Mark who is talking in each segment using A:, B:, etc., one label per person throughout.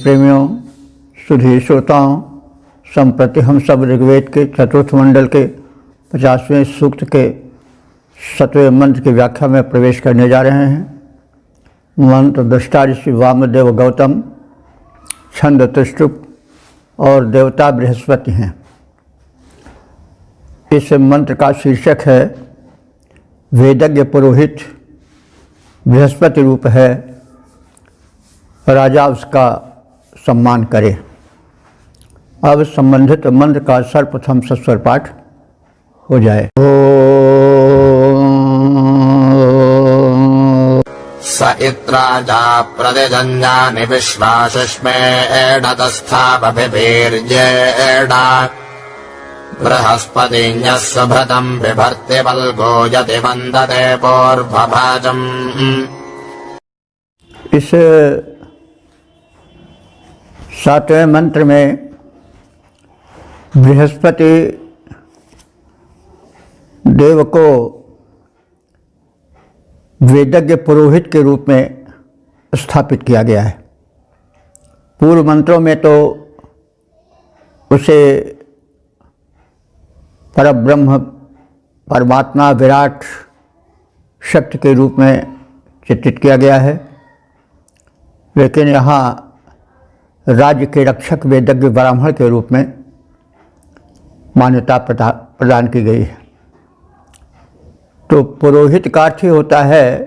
A: प्रेमियों, सुधी श्रोताओं, संप्रति हम सब ऋग्वेद के चतुर्थ मंडल के 50वें सूक्त के 7वें मंत्र की व्याख्या में प्रवेश करने जा रहे हैं। मंत्र दृष्टा ऋषि वामदेव गौतम, छंद त्रिष्टुप और देवता बृहस्पति हैं। इस मंत्र का शीर्षक है वेदज्ञ पुरोहित बृहस्पति रूप है, राजा उसका सम्मान करे। अब संबंधित मंत्र का सर्वप्रथम सस्वर पाठ हो जाए।
B: स इत्राजा प्रतिजन्यानि विश्वाशिष्मे एडतस्थापभिर्जेडा बृहस्पतिन्यः सुभृतम् बिभर्ति बल्गो यति वन्दते पूर्वभाजम्।
A: इस 7वें मंत्र में बृहस्पति देव को वेदज्ञ पुरोहित के रूप में स्थापित किया गया है। पूर्व मंत्रों में तो उसे परब्रह्म परमात्मा विराट शक्ति के रूप में चित्रित किया गया है, लेकिन यहाँ राज्य के रक्षक वेदज्ञ ब्राह्मण के रूप में मान्यता प्रदान की गई है। तो पुरोहित का अर्थ ही होता है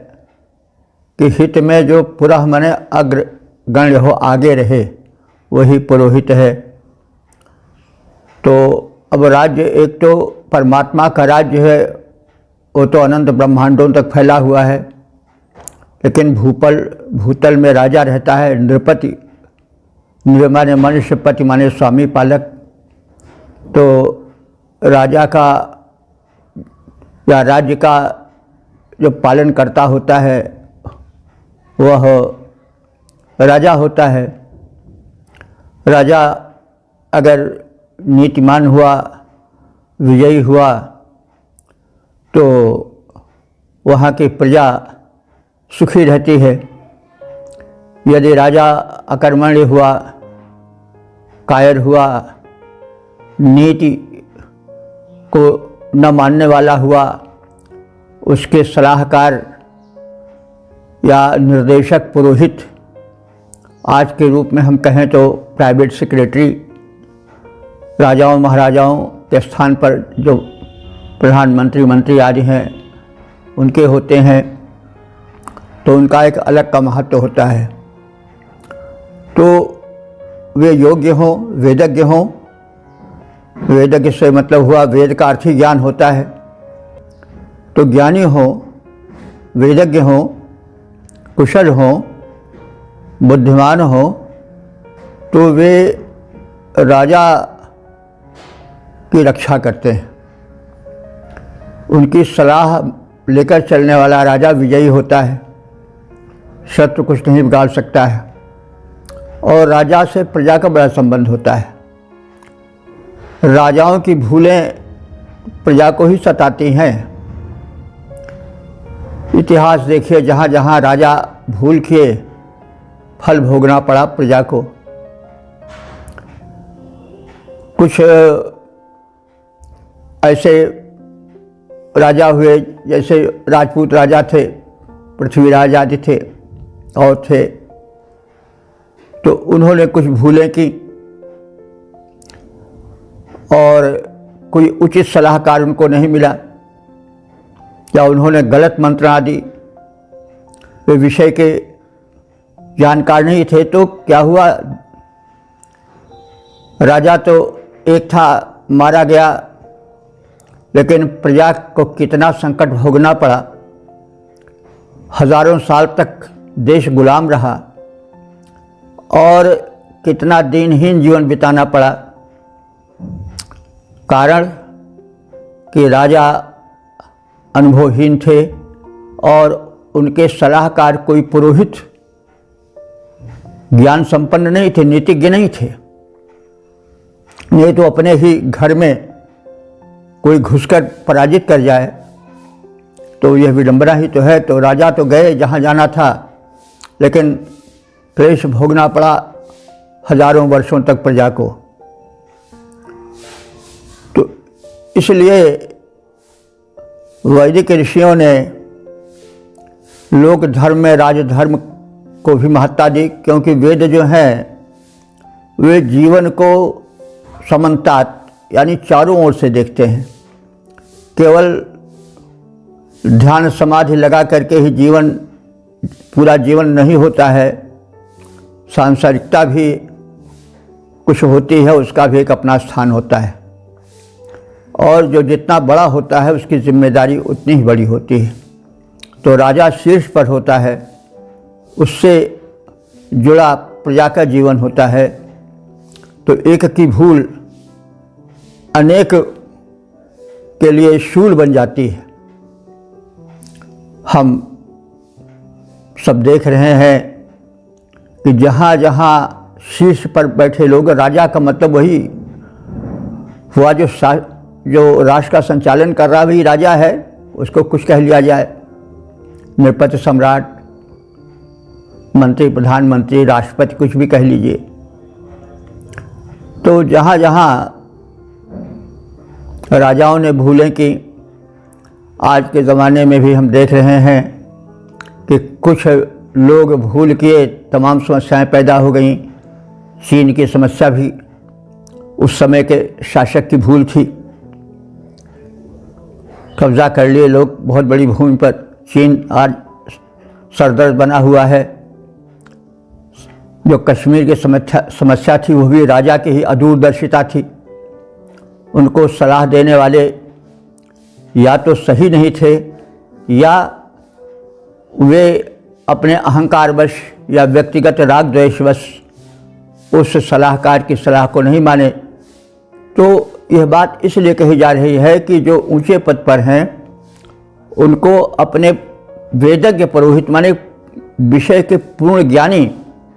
A: कि हित में जो पुरः माने अग्रगण्य हो, आगे रहे, वही पुरोहित है। तो अब राज्य एक तो परमात्मा का राज्य है, वो तो अनंत ब्रह्मांडों तक फैला हुआ है, लेकिन भूतल में राजा रहता है। नृपति, नृ माने मनुष्य, पति माने स्वामी पालक। तो राजा का या राज्य का जो पालन करता होता है वह राजा होता है। राजा अगर नीतिमान हुआ, विजयी हुआ, तो वहाँ की प्रजा सुखी रहती है। यदि राजा अकर्मण्य हुआ, कायर हुआ, नीति को न मानने वाला हुआ, उसके सलाहकार या निर्देशक पुरोहित, आज के रूप में हम कहें तो प्राइवेट सेक्रेटरी, राजाओं महाराजाओं के स्थान पर जो प्रधानमंत्री मंत्री आदि हैं उनके होते हैं, तो उनका एक अलग का महत्व होता है। तो वे योग्य हों, वेदज्ञ हों। वेदज्ञ से मतलब हुआ वेद का अर्थ ही ज्ञान होता है। तो ज्ञानी हों, वेदज्ञ हों, कुशल हों, बुद्धिमान हों, तो वे राजा की रक्षा करते हैं। उनकी सलाह लेकर चलने वाला राजा विजयी होता है, शत्रु कुछ नहीं बिगाड़ सकता है। और राजा से प्रजा का बड़ा संबंध होता है। राजाओं की भूलें प्रजा को ही सताती हैं। इतिहास देखिए, जहाँ जहाँ राजा भूल किए, फल भोगना पड़ा प्रजा को। कुछ ऐसे राजा हुए जैसे राजपूत राजा थे, पृथ्वीराज आदि थे और थे, तो उन्होंने कुछ भूलें की और कोई उचित सलाहकार उनको नहीं मिला, या उन्होंने गलत मंत्र आदि, वे विषय के जानकार नहीं थे। तो क्या हुआ, राजा तो एक था, मारा गया, लेकिन प्रजा को कितना संकट भोगना पड़ा। हजारों साल तक देश गुलाम रहा और कितना दिनहीन जीवन बिताना पड़ा। कारण कि राजा अनुभवहीन थे और उनके सलाहकार कोई पुरोहित ज्ञान संपन्न नहीं थे, नीतिज्ञ नहीं थे। नहीं तो अपने ही घर में कोई घुसकर पराजित कर जाए तो यह विडंबना ही तो है। तो राजा तो गए जहाँ जाना था, लेकिन क्लेश भोगना पड़ा हजारों वर्षों तक प्रजा को। तो इसलिए वैदिक ऋषियों ने लोक धर्म में राजधर्म को भी महत्ता दी, क्योंकि वेद जो हैं वे जीवन को समन्तात यानी चारों ओर से देखते हैं। केवल ध्यान समाधि लगा करके ही जीवन पूरा जीवन नहीं होता है, सांसारिकता भी कुछ होती है, उसका भी एक अपना स्थान होता है, और जो जितना बड़ा होता है उसकी जिम्मेदारी उतनी ही बड़ी होती है। तो राजा शीर्ष पर होता है, उससे जुड़ा प्रजा का जीवन होता है। तो एक की भूल अनेक के लिए शूल बन जाती है। हम सब देख रहे हैं कि जहाँ जहाँ शीर्ष पर बैठे लोग, राजा का मतलब वही हुआ जो राष्ट्र का संचालन कर रहा वही राजा है, उसको कुछ कह लिया जाए, नृपति सम्राट, मंत्री, प्रधानमंत्री, राष्ट्रपति, कुछ भी कह लीजिए। तो जहाँ जहाँ राजाओं ने भूलें की, आज के ज़माने में भी हम देख रहे हैं कि कुछ लोग भूल किए तमाम समस्याएं पैदा हो गई। चीन की समस्या भी उस समय के शासक की भूल थी, कब्जा कर लिए लोग बहुत बड़ी भूमि पर। चीन आज सरदर्द बना हुआ है। जो कश्मीर की समस्या थी वो भी राजा की ही अदूरदर्शिता थी। उनको सलाह देने वाले या तो सही नहीं थे या वे अपने अहंकारवश या व्यक्तिगत राग द्वेषवश उस सलाहकार की सलाह को नहीं माने। तो यह बात इसलिए कही जा रही है कि जो ऊंचे पद पर हैं उनको अपने वेदज्ञ पुरोहित माने विषय के पूर्ण ज्ञानी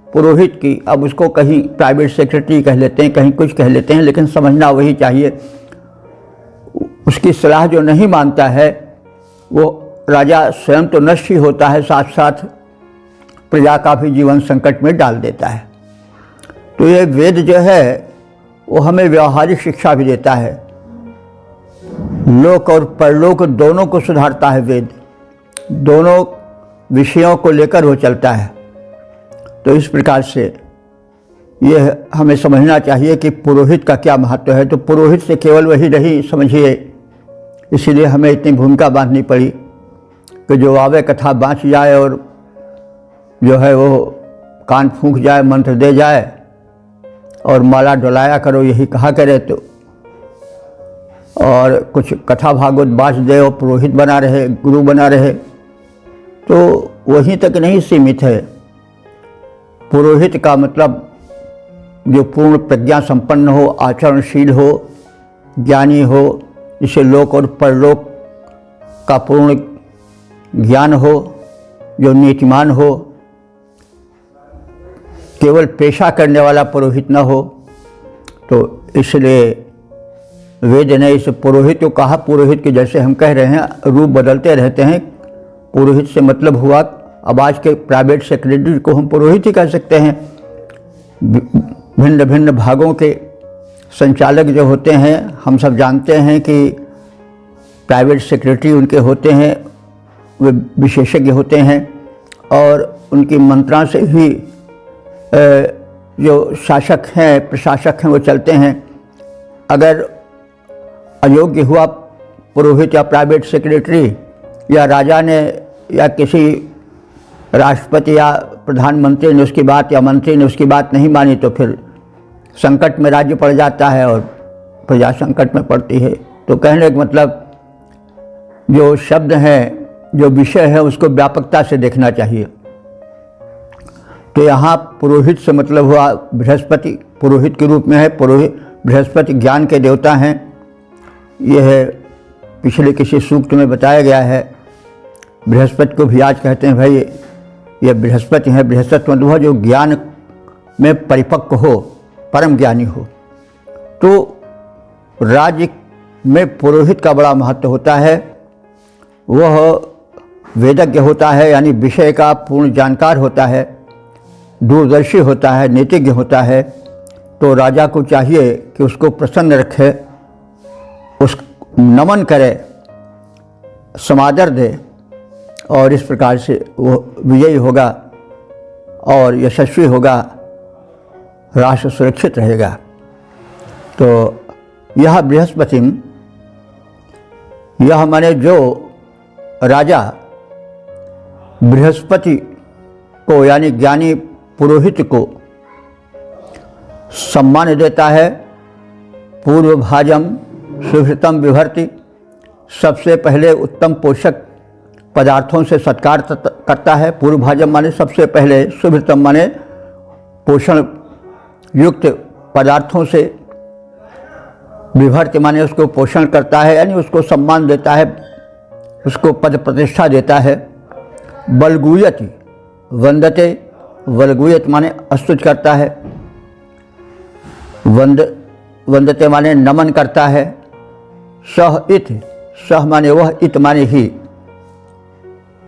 A: पुरोहित की, अब उसको कहीं प्राइवेट सेक्रेटरी कह लेते हैं, कहीं कुछ कह लेते हैं, लेकिन समझना वही चाहिए, उसकी सलाह जो नहीं मानता है वो राजा स्वयं तो नष्ट ही होता है, साथ साथ प्रजा का भी जीवन संकट में डाल देता है। तो ये वेद जो है वो हमें व्यवहारिक शिक्षा भी देता है, लोक और परलोक दोनों को सुधारता है वेद, दोनों विषयों को लेकर वो चलता है। तो इस प्रकार से यह हमें समझना चाहिए कि पुरोहित का क्या महत्व है। तो पुरोहित से केवल वही नहीं समझिए, इसीलिए हमें इतनी भूमिका बांधनी पड़ी कि जो आवे कथा बाँच जाए और जो है वो कान फूंक जाए, मंत्र दे जाए और माला डोलाया करो, यही कहा करे। तो और कुछ कथा भागवत बाँच दे और पुरोहित बना रहे, गुरु बना रहे, तो वहीं तक नहीं सीमित है। पुरोहित का मतलब जो पूर्ण प्रज्ञा संपन्न हो, आचरणशील हो, ज्ञानी हो, जिसे लोक और परलोक का पूर्ण ज्ञान हो, जो नीतिमान हो, केवल पेशा करने वाला पुरोहित न हो। तो इसलिए वेद ने इस पुरोहित को कहा। पुरोहित के जैसे हम कह रहे हैं रूप बदलते रहते हैं, पुरोहित से मतलब हुआ अब आज के प्राइवेट सेक्रेटरी को हम पुरोहित ही कह सकते हैं। भिन्न भिन्न भागों के संचालक जो होते हैं, हम सब जानते हैं कि प्राइवेट सेक्रेटरी उनके होते हैं, वे विशेषज्ञ होते हैं और उनकी मंत्रणा से ही जो शासक हैं, प्रशासक हैं, वो चलते हैं। अगर अयोग्य हुआ पुरोहित या प्राइवेट सेक्रेटरी या राजा ने या किसी राष्ट्रपति या प्रधानमंत्री ने उसकी बात या मंत्री ने उसकी बात नहीं मानी तो फिर संकट में राज्य पड़ जाता है और प्रजा संकट में पड़ती है। तो कहने का मतलब जो शब्द हैं, जो विषय है, उसको व्यापकता से देखना चाहिए। तो यहाँ पुरोहित से मतलब हुआ बृहस्पति, पुरोहित के रूप में है। पुरोहित बृहस्पति ज्ञान के देवता हैं। यह पिछले किसी सूक्त में बताया गया है। बृहस्पति को भी आज कहते हैं भाई ये बृहस्पति है। बृहस्पति मतलब हुआ जो ज्ञान में परिपक्व हो, परम ज्ञानी हो। तो राज्य में पुरोहित का बड़ा महत्व होता है। वह वेदज्ञ होता है, यानी विषय का पूर्ण जानकार होता है, दूरदर्शी होता है, नीतिज्ञ होता है। तो राजा को चाहिए कि उसको प्रसन्न रखे, उस नमन करे, समादर दे, और इस प्रकार से वो विजयी होगा और यशस्वी होगा, राष्ट्र सुरक्षित रहेगा। तो यह बृहस्पति, यह माने जो राजा बृहस्पति को यानी ज्ञानी पुरोहित को सम्मान देता है, पूर्व भाजम सुहृतम विभर्ति, सबसे पहले उत्तम पोषक पदार्थों से सत्कार करता है। पूर्व भाजम माने सबसे पहले, सुहृतम माने पोषण युक्त पदार्थों से, विभर्ति माने उसको पोषण करता है यानी उसको सम्मान देता है, उसको पद प्रतिष्ठा देता है। बलगुयति वंदते, वलगुयत माने स्तुति करता है, वंदते माने नमन करता है। सह इत, सह माने वह, इत माने ही,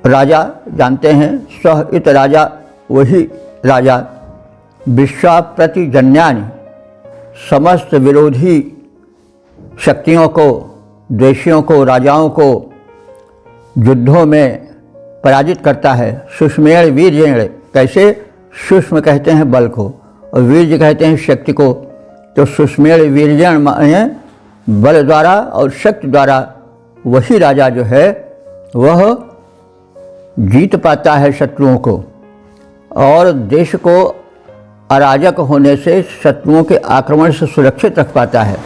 A: राजा जानते हैं, सह इत राजा वही राजा, विश्वाप्रतिजन्यानि, समस्त विरोधी शक्तियों को, द्वेषियों को, राजाओं को युद्धों में पराजित करता है। सुष्मेण वीर्येण, कैसे? सूक्ष्म कहते हैं बल को और वीर्य कहते हैं शक्ति को। तो सुष्मेण वीर्येण माने बल द्वारा और शक्ति द्वारा वही राजा जो है वह जीत पाता है शत्रुओं को, और देश को अराजक होने से, शत्रुओं के आक्रमण से सुरक्षित रख पाता है,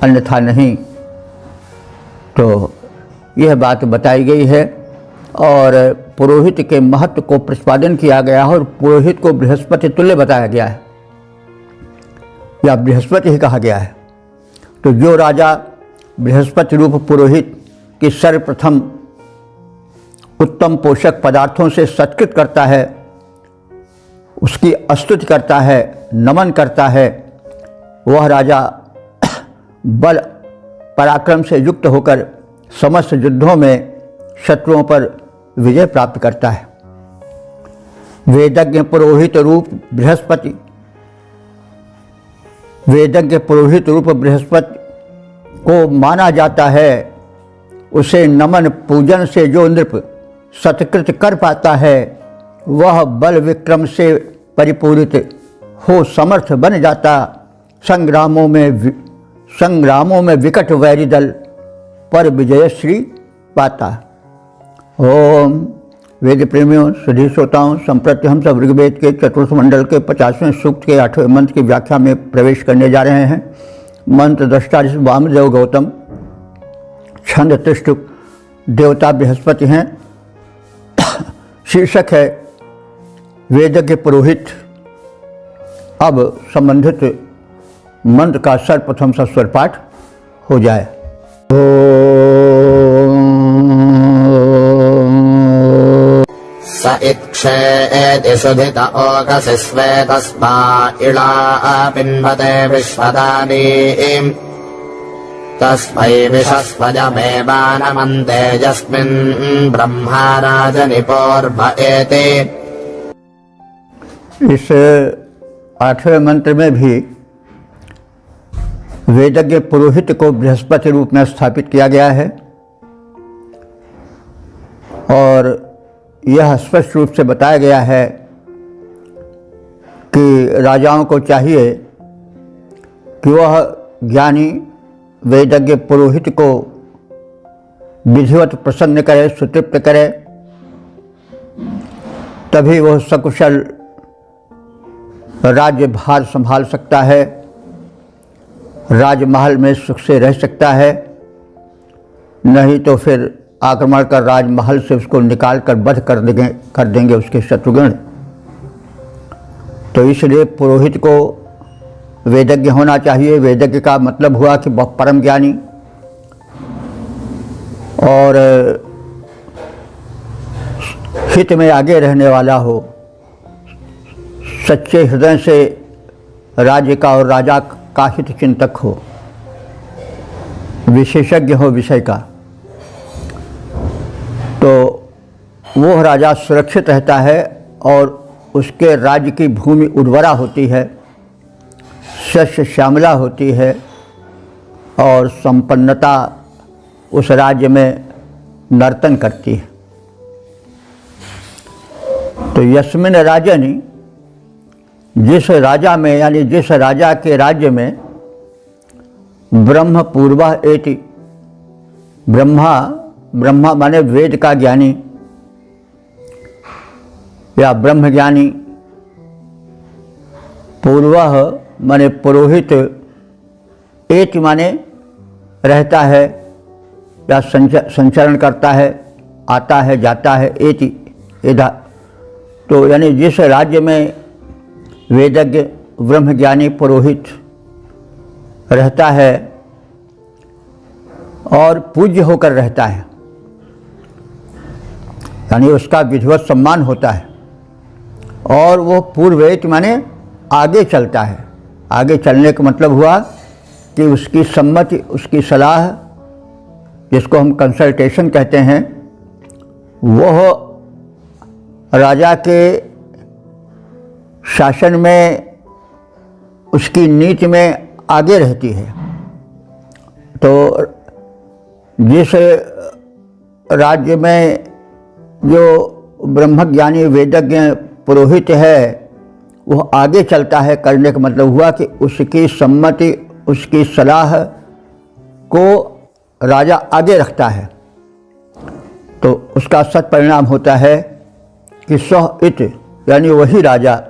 A: अन्यथा नहीं। तो यह बात बताई गई है और पुरोहित के महत्व को प्रतिपादन किया गया है और पुरोहित को बृहस्पति तुल्य बताया गया है या बृहस्पति ही कहा गया है। तो जो राजा बृहस्पति रूप पुरोहित की सर्वप्रथम उत्तम पोषक पदार्थों से सत्कृत करता है, उसकी स्तुति करता है, नमन करता है, वह राजा बल पराक्रम से युक्त होकर समस्त युद्धों में शत्रुओं पर विजय प्राप्त करता है। वेदज्ञ पुरोहित रूप बृहस्पति, वेदज्ञ पुरोहित रूप बृहस्पति को माना जाता है, उसे नमन पूजन से जो नृप सत्कृत कर पाता है वह बल विक्रम से परिपूरित हो समर्थ बन जाता, संग्रामों में विकट वैरी दल पर विजयश्री पाता। ओम वेद प्रेमियों, सुधी श्रोताओं, संप्रति हम सब ऋग्वेद के चतुर्थ मंडल के 50वें सूक्त के 8वें मंत्र की व्याख्या में प्रवेश करने जा रहे हैं। मंत्र दृष्टा वामदेव गौतम, छंद तिष्ठ देवता बृहस्पति हैं। शीर्षक है वेदज्ञ पुरोहित। अब संबंधित मंत्र का सर्वप्रथम सा स्वर पाठ हो जाए।
B: स इत्क्षेति सुधित ओकसि स्वेतस्मा इळा पिन्वते विश्वदानीम् तस्मै विशस्वजमेवानमन्ते यस्मिन् ब्रह्माराजनिपोर्भ एते।
A: इस 8वें मंत्र में भी वेदज्ञ पुरोहित को बृहस्पति रूप में स्थापित किया गया है और यह स्पष्ट रूप से बताया गया है कि राजाओं को चाहिए कि वह ज्ञानी वेदज्ञ पुरोहित को विधिवत प्रसन्न करे, सुतृप्त करे, तभी वह सकुशल राज्य भार संभाल सकता है, राजमहल में सुख से रह सकता है। नहीं तो फिर आक्रमण कर राजमहल से उसको निकाल कर वध कर देंगे उसके शत्रुगण। तो इसलिए पुरोहित को वेदज्ञ होना चाहिए। वेदज्ञ का मतलब हुआ कि वह परम ज्ञानी और हित में आगे रहने वाला हो, सच्चे हृदय से राज्य का और राजा का हित चिंतक हो, विशेषज्ञ हो विषय का। तो वो राजा सुरक्षित रहता है और उसके राज्य की भूमि उर्वरा होती है, शस्य श्यामला होती है और संपन्नता उस राज्य में नर्तन करती है। तो यस्मिन राजनि, जिस राजा में यानी जिस राजा के राज्य में ब्रह्म पूर्वः एति, ब्रह्मा माने वेद का ज्ञानी या ब्रह्म ज्ञानी, पूर्वः माने पुरोहित, एति माने रहता है या संचरण करता है, आता है जाता है, एति एधा। तो यानी जिस राज्य में वेदज्ञ ब्रह्मज्ञानी पुरोहित रहता है और पूज्य होकर रहता है, यानी उसका विधिवत सम्मान होता है, और वो पूर्वेत माने आगे चलता है। आगे चलने का मतलब हुआ कि उसकी सम्मति, उसकी सलाह, जिसको हम कंसल्टेशन कहते हैं, वह राजा के शासन में, उसकी नीति में आगे रहती है। तो जिस राज्य में जो ब्रह्मज्ञानी वेदज्ञ पुरोहित है वह आगे चलता है, करने का मतलब हुआ कि उसकी सम्मति, उसकी सलाह को राजा आगे रखता है। तो उसका सत परिणाम होता है कि सह इत, यानी वही राजा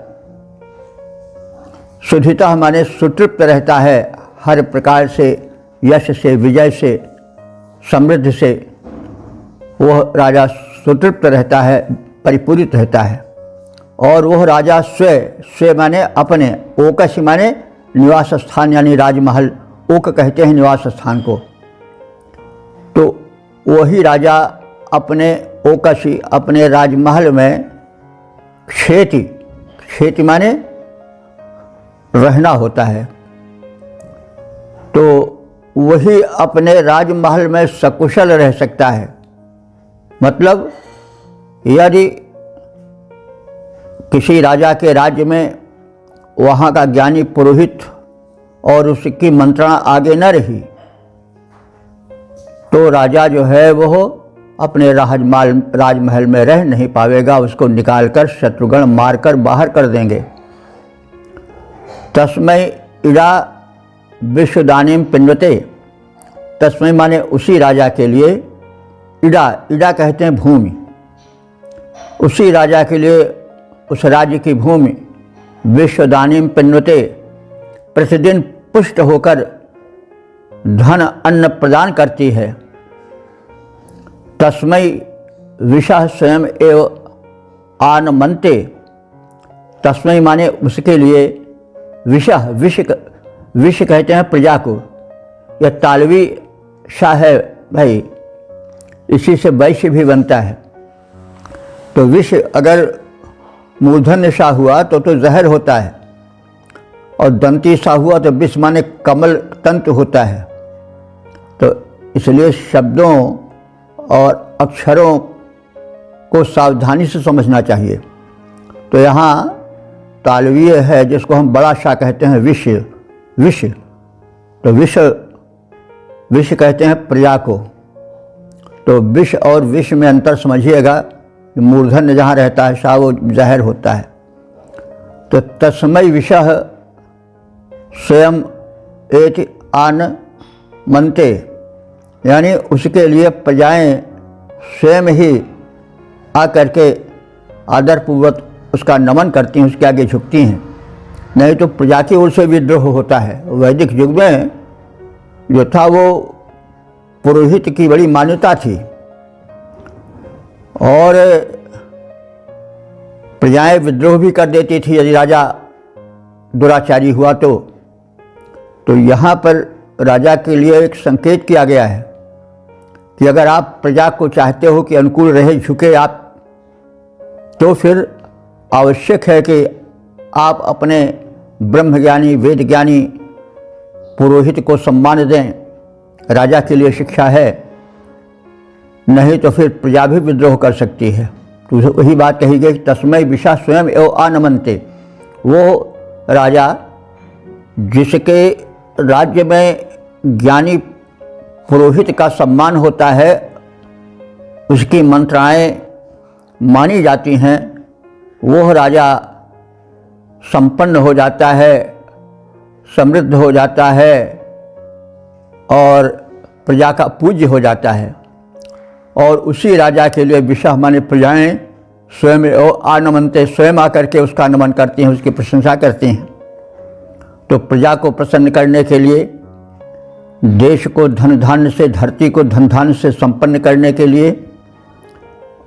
A: सुधिता माने सुतृप्त रहता है, हर प्रकार से, यश से, विजय से, समृद्धि से वह राजा सुतृप्त रहता है, परिपूरित रहता है। और वह राजा स्व माने अपने, ओकसी माने निवास स्थान यानी राजमहल, ओक कहते हैं निवास स्थान को। तो वही राजा अपने ओकसी, अपने राजमहल में क्षेति माने रहना होता है। तो वही अपने राजमहल में सकुशल रह सकता है। मतलब यदि किसी राजा के राज्य में वहाँ का ज्ञानी पुरोहित और उसकी मंत्रणा आगे न रही तो राजा जो है वह अपने राजमहल में रह नहीं पावेगा, उसको निकालकर शत्रुगण मारकर बाहर कर देंगे। तस्मै इड़ा विश्वदानीम पिन्वते, तस्मै माने उसी राजा के लिए, इड़ा कहते हैं भूमि, उसी राजा के लिए उस राज्य की भूमि विश्वदानीम पिन्वते प्रतिदिन पुष्ट होकर धन अन्न प्रदान करती है। तस्मै विषः स्वयं एव आनमन्ते, तस्मै माने उसके लिए, विष कहते हैं प्रजा को। यह तालवी शाह है भाई, इसी से वैश्य भी बनता है। तो विष अगर मूर्धन्य शाह हुआ तो जहर होता है, और दंती शाह हुआ तो विष माने कमल तंतु होता है। तो इसलिए शब्दों और अक्षरों को सावधानी से समझना चाहिए। तो यहाँ तालवीय है जिसको हम बड़ा शाह कहते हैं, विष। तो विष कहते हैं प्रजा को। तो विष और विष में अंतर समझिएगा। मूर्धन्य जहाँ रहता है शाह वो जहर होता है। तो तस्मै विषः स्वयं एति आनमन्ते, यानी उसके लिए प्रजाएं स्वयं ही आकर के आदरपूर्वक उसका नमन करती हैं, उसके आगे झुकती हैं। नहीं तो प्रजा की ओर से विद्रोह होता है। वैदिक युग में जो था वो पुरोहित की बड़ी मान्यता थी, और प्रजाएं विद्रोह भी कर देती थी यदि राजा दुराचारी हुआ तो यहाँ पर राजा के लिए एक संकेत किया गया है कि अगर आप प्रजा को चाहते हो कि अनुकूल रहे, झुके आप, तो फिर आवश्यक है कि आप अपने ब्रह्मज्ञानी वेदज्ञानी पुरोहित को सम्मान दें। राजा के लिए शिक्षा है, नहीं तो फिर प्रजा भी विद्रोह कर सकती है। तो वही बात कही गई, तस्मै विषः स्वयं एव आनमन्ते। वो राजा जिसके राज्य में ज्ञानी पुरोहित का सम्मान होता है, उसकी मंत्राएं मानी जाती हैं, वह राजा संपन्न हो जाता है, समृद्ध हो जाता है और प्रजा का पूज्य हो जाता है। और उसी राजा के लिए विषह माने प्रजाएं स्वयं आनमनते, स्वयं आकर के उसका नमन करती हैं, उसकी प्रशंसा करती हैं। तो प्रजा को प्रसन्न करने के लिए, देश को धन धान्य से, धरती को धन धान्य से संपन्न करने के लिए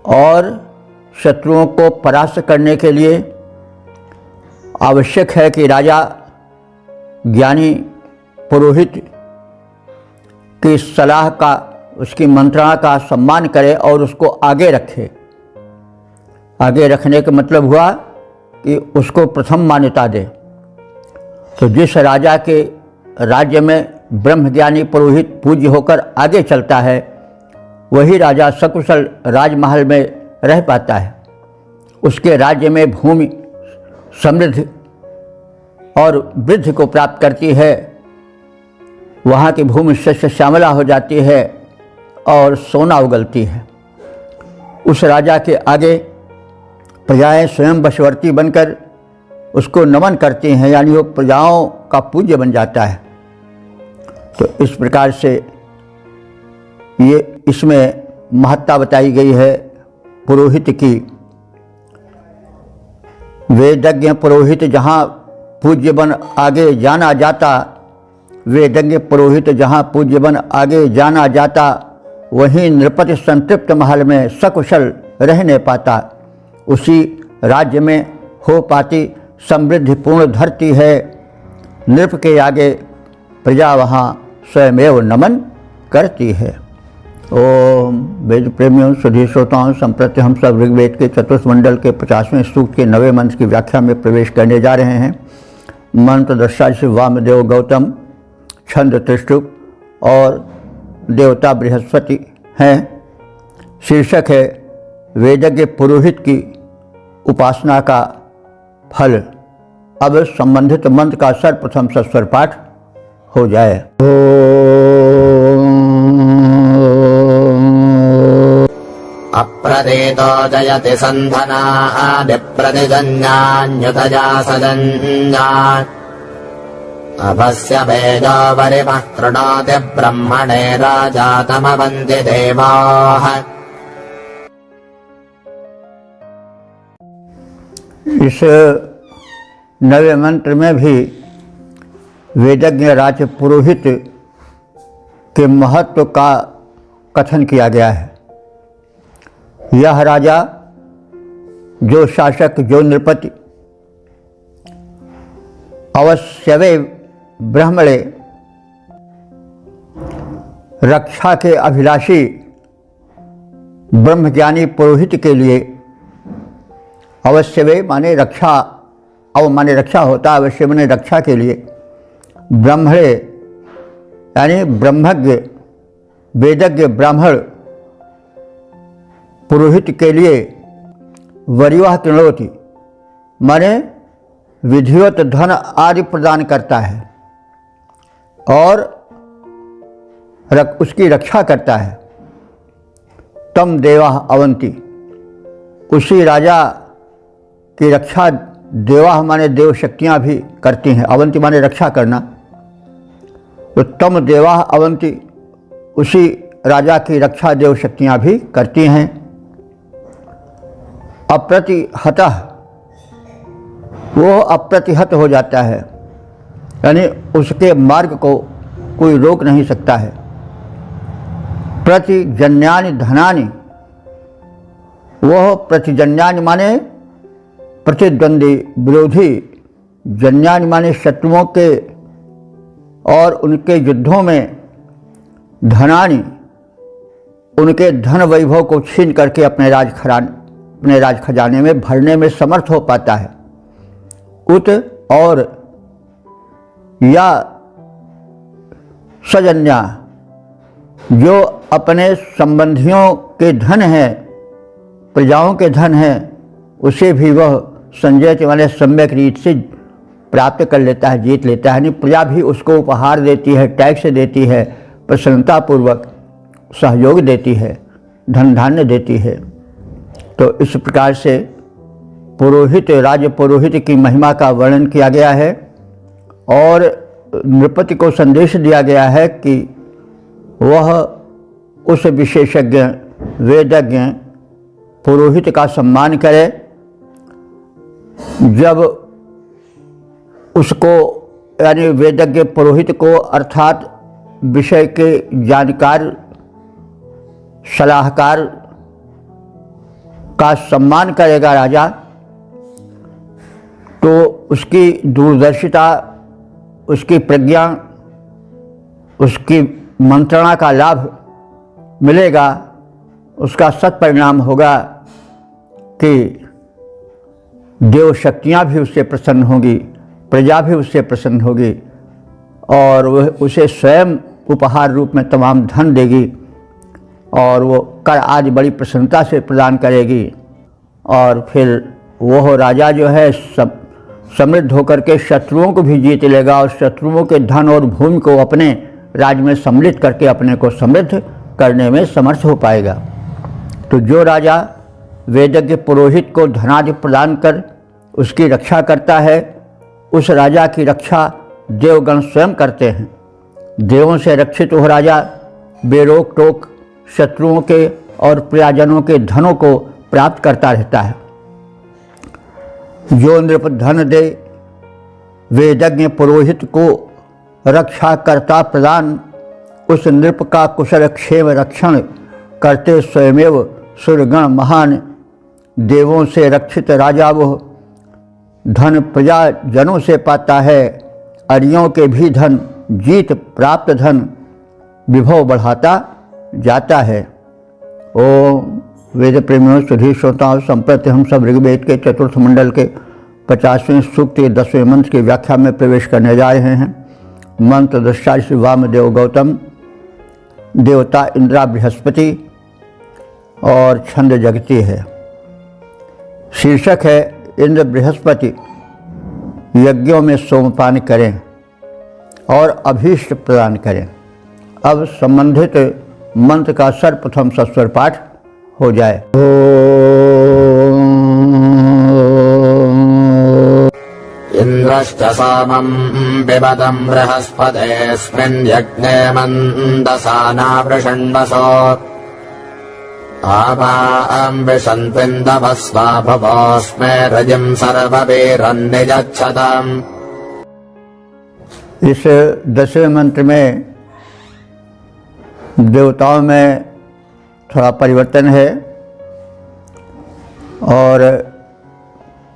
A: और शत्रुओं को परास्त करने के लिए आवश्यक है कि राजा ज्ञानी पुरोहित की सलाह का, उसकी मंत्रणा का सम्मान करे और उसको आगे रखे। आगे रखने का मतलब हुआ कि उसको प्रथम मान्यता दे। तो जिस राजा के राज्य में ब्रह्मज्ञानी पुरोहित पूज्य होकर आगे चलता है, वही राजा सकुशल राजमहल में रह पाता है। उसके राज्य में भूमि समृद्धि और वृद्धि को प्राप्त करती है, वहाँ की भूमि शस्य श्यामला हो जाती है और सोना उगलती है। उस राजा के आगे प्रजाएं स्वयं वशवर्ती बनकर उसको नमन करती हैं, यानी वो प्रजाओं का पूज्य बन जाता है। तो इस प्रकार से ये इसमें महत्ता बताई गई है पुरोहित की। वेदज्ञ पुरोहित जहाँ पूज्य बन आगे जाना जाता, वेदज्ञ पुरोहित जहाँ पूज्य बन आगे जाना जाता, वहीं नृपति संतृप्त महल में सकुशल रहने पाता। उसी राज्य में हो पाती समृद्धिपूर्ण धरती है। नृप के आगे प्रजा वहाँ स्वयमेव नमन करती है। ओम वेद प्रेमियों, सुधी श्रोताओं, संप्रति हम सब ऋग्वेद के चतुर्थ मंडल के 50वें सूक्त के 9वें मंत्र की व्याख्या में प्रवेश करने जा रहे हैं। मंत्र दृष्टा से वामदेव गौतम, छंद त्रिष्टुप और देवता बृहस्पति हैं। शीर्षक है वेदज्ञ पुरोहित की उपासना का फल। अब संबंधित मंत्र का सर्वप्रथम सस्वर पाठ हो जाए।
B: अप्रदेतो जयति सन्धनादिप्रतिजन्यान्युतजा सजन्यात् अभस्य वेदो वरिमः कृणोति ब्रह्मणे राजातमवन्ति देवाः।
A: इस नवे मंत्र में भी वेदज्ञ राज पुरोहित के महत्व का कथन किया गया है। यह राजा, जो शासक, जो नृपति, अवश्यवे ब्रह्मणे, रक्षा के अभिलाषी ब्रह्मज्ञानी पुरोहित के लिए, अवश्यवे माने रक्षा, अव माने रक्षा होता, अवश्य माने रक्षा के लिए, ब्रह्मणे यानी ब्रह्मज्ञ वेदज्ञ ब्राह्मण पुरोहित के लिए वरिवाह कृणोति माने विधिवत धन आदि प्रदान करता है और उसकी रक्षा करता है। तम देवाः अवंति, उसी राजा की रक्षा देवाः माने देव शक्तियाँ भी करती हैं। अवंति माने रक्षा करना। तो तम देवाः अवंति, उसी राजा की रक्षा देव शक्तियाँ भी करती हैं। अप्रतिहतः, वो अप्रतिहत हो जाता है, यानी उसके मार्ग को कोई रोक नहीं सकता है। प्रतिजन्यानि धनानि, वह प्रतिजन्यानि माने प्रतिद्वंदी विरोधी, जन्यानि माने शत्रुओं के और उनके युद्धों में, धनानि उनके धन वैभव को छीन करके अपने राज खजाने में भरने में समर्थ हो पाता है। उत और या सजन्या, जो अपने संबंधियों के धन है, प्रजाओं के धन है, उसे भी वह संजय वाले सम्यक रीत से प्राप्त कर लेता है, जीत लेता है। यानी प्रजा भी उसको उपहार देती है, टैक्स देती है, प्रसन्नतापूर्वक सहयोग देती है, धन धान्य देती है। तो इस प्रकार से पुरोहित, राज पुरोहित की महिमा का वर्णन किया गया है और नृपति को संदेश दिया गया है कि वह उस विशेषज्ञ वेदज्ञ पुरोहित का सम्मान करे जब उसको, यानी वेदज्ञ पुरोहित को अर्थात विषय के जानकार सलाहकार का सम्मान करेगा राजा, तो उसकी दूरदर्शिता, उसकी प्रज्ञा, उसकी मंत्रणा का लाभ मिलेगा। उसका सत्परिणाम होगा कि देव शक्तियाँ भी उससे प्रसन्न होंगी, प्रजा भी उससे प्रसन्न होगी और वह उसे स्वयं उपहार रूप में तमाम धन देगी और वो कर आदि बड़ी प्रसन्नता से प्रदान करेगी। और फिर वह राजा जो है समृद्ध होकर के शत्रुओं को भी जीत लेगा और शत्रुओं के धन और भूमि को अपने राज्य में सम्मिलित करके अपने को समृद्ध करने में समर्थ हो पाएगा। तो जो राजा वेदज्ञ पुरोहित को धनादि प्रदान कर उसकी रक्षा करता है, उस राजा की रक्षा देवगण स्वयं करते हैं। देवों से रक्षित वह राजा बेरोक टोक शत्रुओं के और प्रजाजनों के धनों को प्राप्त करता रहता है। जो नृप धन दे वेदज्ञ पुरोहित को रक्षा करता प्रदान, उस नृप का कुशल क्षेम रक्षण करते स्वयमेव सुरगण महान। देवों से रक्षित राजा वह धन प्रजा जनों से पाता है। अरियों के भी धन जीत प्राप्त धन विभव बढ़ाता जाता है। ओम वेद प्रेमियों सुधी श्रोताओं, संप्रति हम सब ऋग्वेद के चतुर्थ मंडल के 50वें सूक्त के 10वें मंत्र की व्याख्या में प्रवेश करने जा रहे हैं। मंत्र दृष्टा श्री वामदेव गौतम, देवता इंद्रा बृहस्पति और छंद जगती है। शीर्षक है इंद्र बृहस्पति यज्ञों में सोमपान करें और अभीष्ट प्रदान करें। अब संबंधित मंत्र का सर्वप्रथम सस्वर पाठ हो जाए।
B: इंद्रश्च सोमं पिबतं बृहस्पतेऽस्मिन् यज्ञे मन्दसाना वृषण्वसो आपां विशन्त्विन्दवस्वा भवोऽस्मे रजिं सर्ववीरन्निजच्छताम्।
A: इस 10वें मंत्र में देवताओं में थोड़ा परिवर्तन है और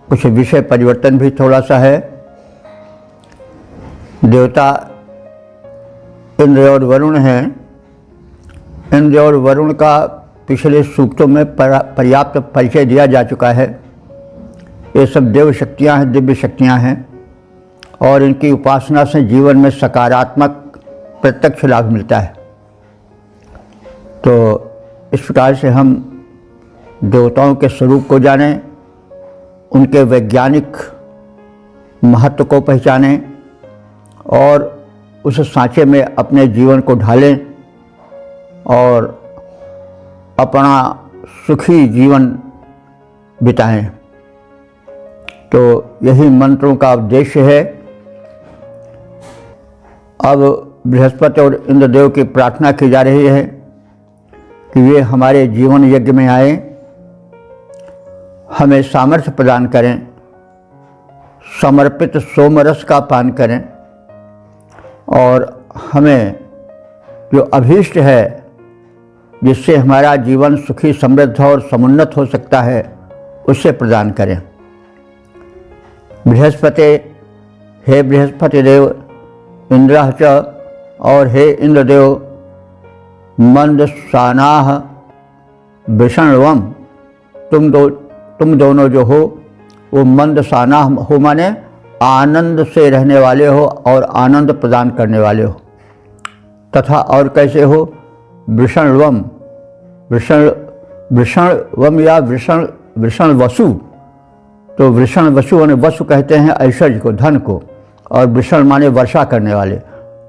A: कुछ विषय परिवर्तन भी थोड़ा सा है। देवता इंद्र और वरुण हैं। इंद्र और वरुण का पिछले सूक्तों में पर्याप्त परिचय दिया जा चुका है। ये सब देव शक्तियाँ हैं, दिव्य शक्तियाँ हैं और इनकी उपासना से जीवन में सकारात्मक प्रत्यक्ष लाभ मिलता है। तो इस प्रकार से हम देवताओं के स्वरूप को जानें, उनके वैज्ञानिक महत्व को पहचानें और उस सांचे में अपने जीवन को ढालें और अपना सुखी जीवन बिताएं। तो यही मंत्रों का उद्देश्य है। अब बृहस्पति और इंद्रदेव की प्रार्थना की जा रही है कि वे हमारे जीवन यज्ञ में आए, हमें सामर्थ्य प्रदान करें, समर्पित सोमरस का पान करें और हमें जो अभीष्ट है, जिससे हमारा जीवन सुखी समृद्ध और समुन्नत हो सकता है, उससे प्रदान करें। बृहस्पति, हे बृहस्पति देव, इंद्रः च, और हे इंद्रदेव, मंदसानाः विषण्वम, तुम दोनों जो हो वो मंदसाना हो, माने आनंद से रहने वाले हो और आनंद प्रदान करने वाले हो। तथा और कैसे हो? वृषणवम, वृषणवम या वृषण वसु, तो वृषण वसु ने वसु कहते हैं ऐश्वर्य को, धन को, और वृषण माने वर्षा करने वाले।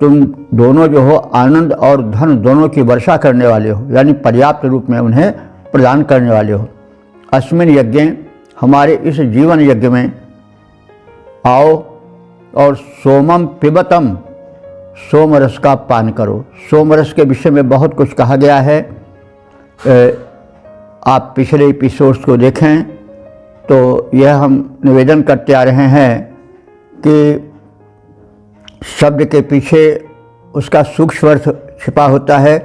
A: तुम दोनों जो हो आनंद और धन दोनों की वर्षा करने वाले हो, यानी पर्याप्त रूप में उन्हें प्रदान करने वाले हो। अस्मिन यज्ञ, हमारे इस जीवन यज्ञ में आओ और सोमम पिबतम, सोम रस का पान करो। सोम रस के विषय में बहुत कुछ कहा गया है। आप पिछले एपिसोड्स को देखें तो यह हम निवेदन करते आ रहे हैं कि शब्द के पीछे उसका सूक्ष्म अर्थ छिपा होता है,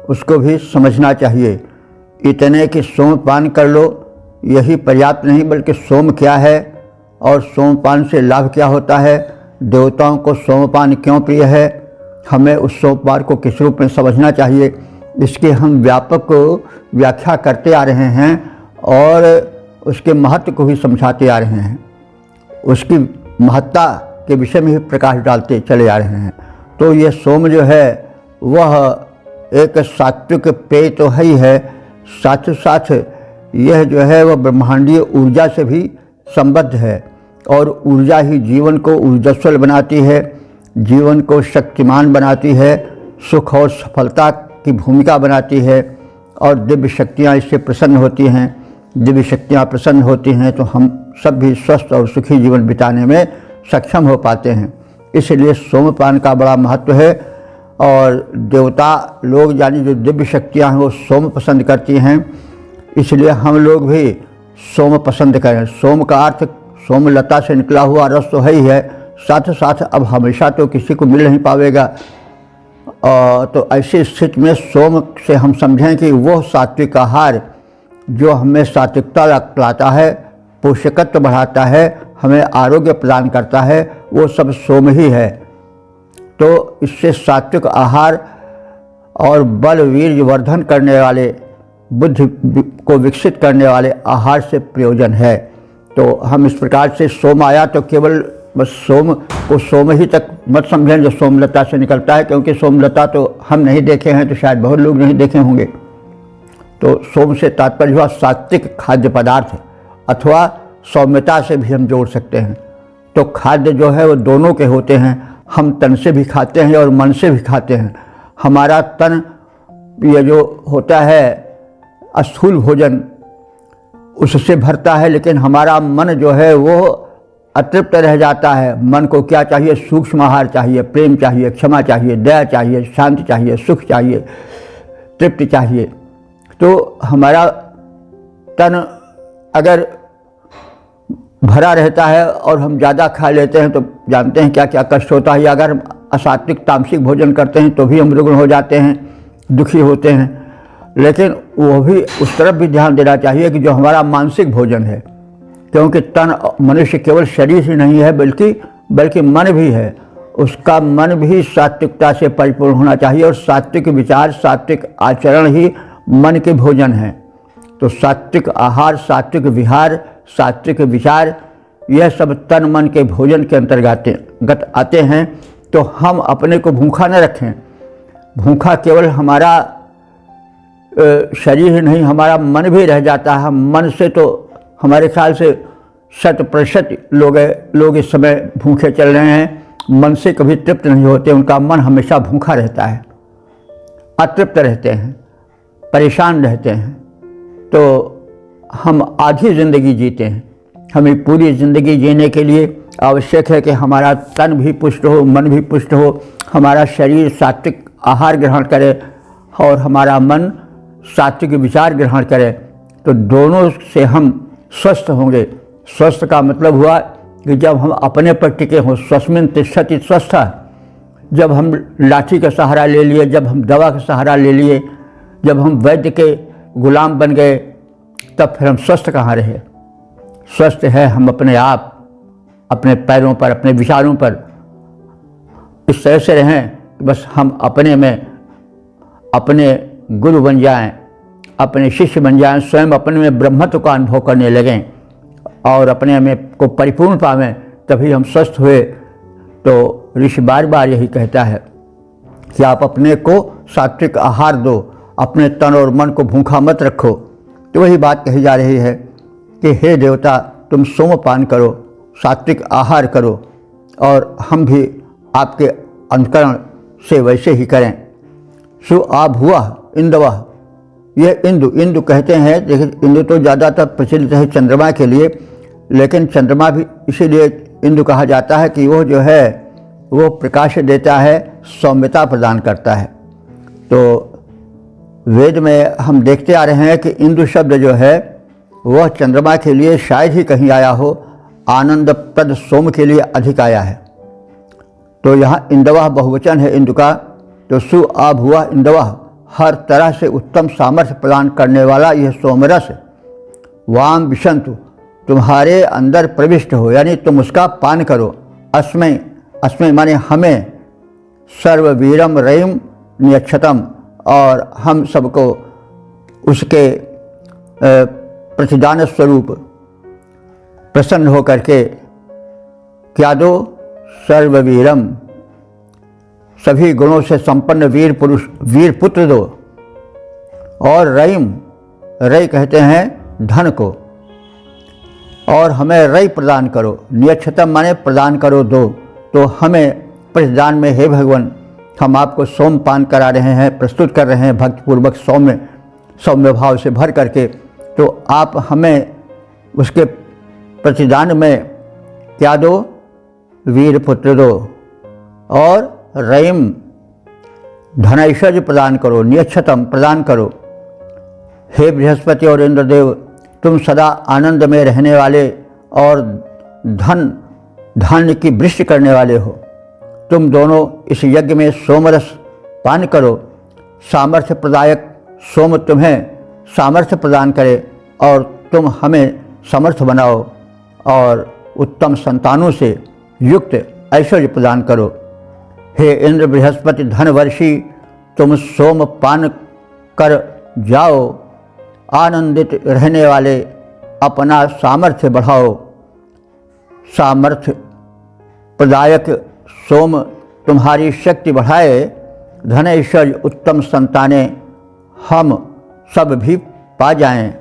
A: उसको भी समझना चाहिए। इतने कि सोमपान कर लो यही पर्याप्त नहीं, बल्कि सोम क्या है और सोमपान से लाभ क्या होता है, देवताओं को सोमपान क्यों प्रिय है, हमें उस सोमपान को किस रूप में समझना चाहिए, इसकी हम व्यापक व्याख्या करते आ रहे हैं और उसके महत्व को भी समझाते आ रहे हैं। उसकी महत्ता के विषय में भी प्रकाश डालते चले आ रहे हैं। तो ये सोम जो है वह एक सात्विक पेय तो है ही है, साथ साथ यह जो है वह ब्रह्मांडीय ऊर्जा से भी संबद्ध है, और ऊर्जा ही जीवन को ऊर्जस्वल बनाती है, जीवन को शक्तिमान बनाती है, सुख और सफलता की भूमिका बनाती है, और दिव्य शक्तियाँ इससे प्रसन्न होती हैं। दिव्य शक्तियाँ प्रसन्न होती हैं तो हम सब भी स्वस्थ और सुखी जीवन बिताने में सक्षम हो पाते हैं। इसलिए सोमपान का बड़ा महत्व है, और देवता लोग यानी जो दिव्य शक्तियाँ हैं वो सोम पसंद करती हैं, इसलिए हम लोग भी सोम पसंद करें। सोम का अर्थ सोमलता से निकला हुआ रस तो है ही है, साथ साथ अब हमेशा तो किसी को मिल नहीं पावेगा। तो ऐसी स्थिति में सोम से हम समझें कि वो सात्विक आहार जो हमें सात्विकता लाता है, पोषकत्व बढ़ाता है, हमें आरोग्य प्रदान करता है, वो सब सोम ही है। तो इससे सात्विक आहार और बल वीर्य वर्धन करने वाले, बुद्धि को विकसित करने वाले आहार से प्रयोजन है। तो हम इस प्रकार से सोम आया तो केवल बस सोम को सोम ही तक मत समझें जो सोमलता से निकलता है, क्योंकि सोमलता तो हम नहीं देखे हैं, तो शायद बहुत लोग नहीं देखे होंगे। तो सोम से तात्पर्य हुआ सात्विक खाद्य पदार्थ, अथवा सौम्यता से भी हम जोड़ सकते हैं। तो खाद्य जो है वो दोनों के होते हैं, हम तन से भी खाते हैं और मन से भी खाते हैं। हमारा तन ये जो होता है स्थूल भोजन उससे भरता है, लेकिन हमारा मन जो है वो अतृप्त रह जाता है। मन को क्या चाहिए? सूक्ष्म आहार चाहिए, प्रेम चाहिए, क्षमा चाहिए, दया चाहिए, शांति चाहिए, सुख चाहिए, तृप्ति चाहिए। तो हमारा तन अगर भरा रहता है और हम ज़्यादा खा लेते हैं तो जानते हैं क्या क्या कष्ट होता है। या अगर हम असात्विक तामसिक भोजन करते हैं तो भी हम रुग्ण हो जाते हैं, दुखी होते हैं। लेकिन वो भी उस तरफ भी ध्यान देना चाहिए कि जो हमारा मानसिक भोजन है, क्योंकि तन मनुष्य केवल शरीर ही नहीं है बल्कि मन भी है, उसका मन भी सात्विकता से परिपूर्ण होना चाहिए। और सात्विक विचार, सात्विक आचरण ही मन के भोजन है। तो सात्विक आहार, सात्विक विहार, सात्विक विचार, यह सब तन मन के भोजन के अंतर्गत आते हैं। तो हम अपने को भूखा न रखें। भूखा केवल हमारा शरीर ही नहीं, हमारा मन भी रह जाता है। मन से तो हमारे ख्याल से 100% लोग इस समय भूखे चल रहे हैं। मन से कभी तृप्त नहीं होते, उनका मन हमेशा भूखा रहता है, अतृप्त रहते हैं, परेशान रहते हैं। तो हम आधी ज़िंदगी जीते हैं। हमें पूरी ज़िंदगी जीने के लिए आवश्यक है कि हमारा तन भी पुष्ट हो, मन भी पुष्ट हो, हमारा शरीर सात्विक आहार ग्रहण करे और हमारा मन सात्विक विचार ग्रहण करे। तो दोनों से हम स्वस्थ होंगे। स्वस्थ का मतलब हुआ कि जब हम अपने पर टिके हों, स्वस्मिन् तिष्ठति स्वस्थः। जब हम लाठी का सहारा ले लिए, जब हम दवा का सहारा ले लिए, जब हम वैद्य के गुलाम बन गए, तब फिर हम स्वस्थ कहाँ रहे? स्वस्थ है हम अपने आप, अपने पैरों पर, अपने विचारों पर इस तरह से रहें, बस हम अपने में अपने गुरु बन जाएं, अपने शिष्य बन जाएं, स्वयं अपने में ब्रह्मत्व का अनुभव करने लगें और अपने में को परिपूर्ण पावें, तभी हम स्वस्थ हुए। तो ऋषि बार बार यही कहता है कि आप अपने को सात्विक आहार दो, अपने तन और मन को भूखा मत रखो। तो वही बात कही जा रही है कि हे देवता, तुम सोमपान करो, सात्विक आहार करो और हम भी आपके अनुकरण से वैसे ही करें। सु आभुआ इंदवः, ये इंदु कहते हैं। देखिए, इंदु तो ज़्यादातर प्रचलित है चंद्रमा के लिए, लेकिन चंद्रमा भी इसीलिए इंदु कहा जाता है कि वो जो है वो प्रकाश देता है, सौम्यता प्रदान करता है। तो वेद में हम देखते आ रहे हैं कि इंदु शब्द जो है वह चंद्रमा के लिए शायद ही कहीं आया हो, आनंदप्रद सोम के लिए अधिक आया है। तो यहाँ इंदवः बहुवचन है इंदु का। तो सु आभुआ इंदवः, हर तरह से उत्तम सामर्थ्य प्रदान करने वाला यह सोमरस वाम विशंतु, तुम्हारे अंदर प्रविष्ट हो, यानी तुम उसका पान करो। अस्मै, अस्मै माने हमें, सर्ववीरम रयिम नियक्षतम, और हम सबको उसके प्रतिदान स्वरूप प्रसन्न होकर के क्या दो, सर्ववीरम, सभी गुणों से संपन्न वीर पुरुष, वीर पुत्र दो। और रयिम, रय कहते हैं धन को, और हमें रय प्रदान करो। नियक्षतम माने प्रदान करो दो। तो हमें प्रतिदान में हे भगवान, हम आपको सोमपान करा रहे हैं, प्रस्तुत कर रहे हैं भक्तिपूर्वक सौम्य भाव से भर करके। तो आप हमें उसके प्रतिदान में क्या दो, वीर पुत्र दो, और रयिम धनैश्वर्य प्रदान करो, नियक्षतम प्रदान करो। हे बृहस्पति और इंद्रदेव, तुम सदा आनंद में रहने वाले और धन धान्य की वृष्टि करने वाले हो। तुम दोनों इस यज्ञ में सोमरस पान करो। सामर्थ्य प्रदायक सोम तुम्हें सामर्थ्य प्रदान करे और तुम हमें समर्थ बनाओ, और उत्तम संतानों से युक्त ऐश्वर्य प्रदान करो। हे इंद्र बृहस्पति धनवर्षी, तुम सोम पान कर जाओ, आनंदित रहने वाले अपना सामर्थ्य बढ़ाओ। सामर्थ्य प्रदायक सोम तुम्हारी शक्ति बढ़ाए, धन ऐश्वर्य उत्तम संतानें हम सब भी पा जाएं।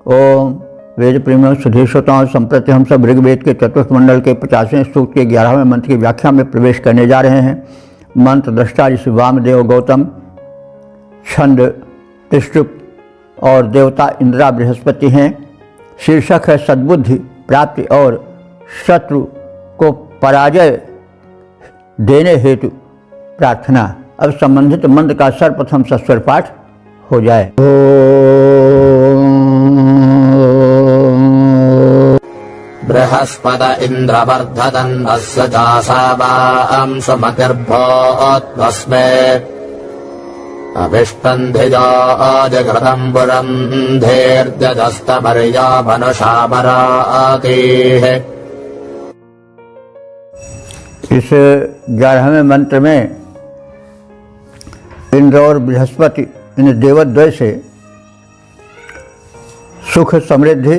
A: ओम वेद प्रेमियों सुधीश्वताओं, संप्रति हम सब ऋग्वेद के चतुर्थ मंडल के 50वें सूक्त के 11वें मंत्र की व्याख्या में प्रवेश करने जा रहे हैं। मंत्र दृष्टा ऋषि वामदेव गौतम, छंद त्रिष्टुप और देवता इंद्रा बृहस्पति हैं। शीर्षक है सद्बुद्धि प्राप्ति और शत्रु को पराजय देने हेतु प्रार्थना। अब संबंधित मंत्र का सर्वप्रथम सस्वर पाठ हो जाए।
B: बृहस्पत इन्द्रवर्धतन्नस्य चासावां सुमतिर्भूत्वस्मे अभिष्टन्धिजा जगृतं पुरं धीर्यजस्तपर्यामनुषामरातिः।
A: इस 11वें मंत्र में इंद्र और बृहस्पति इन देवद्वय से सुख समृद्धि,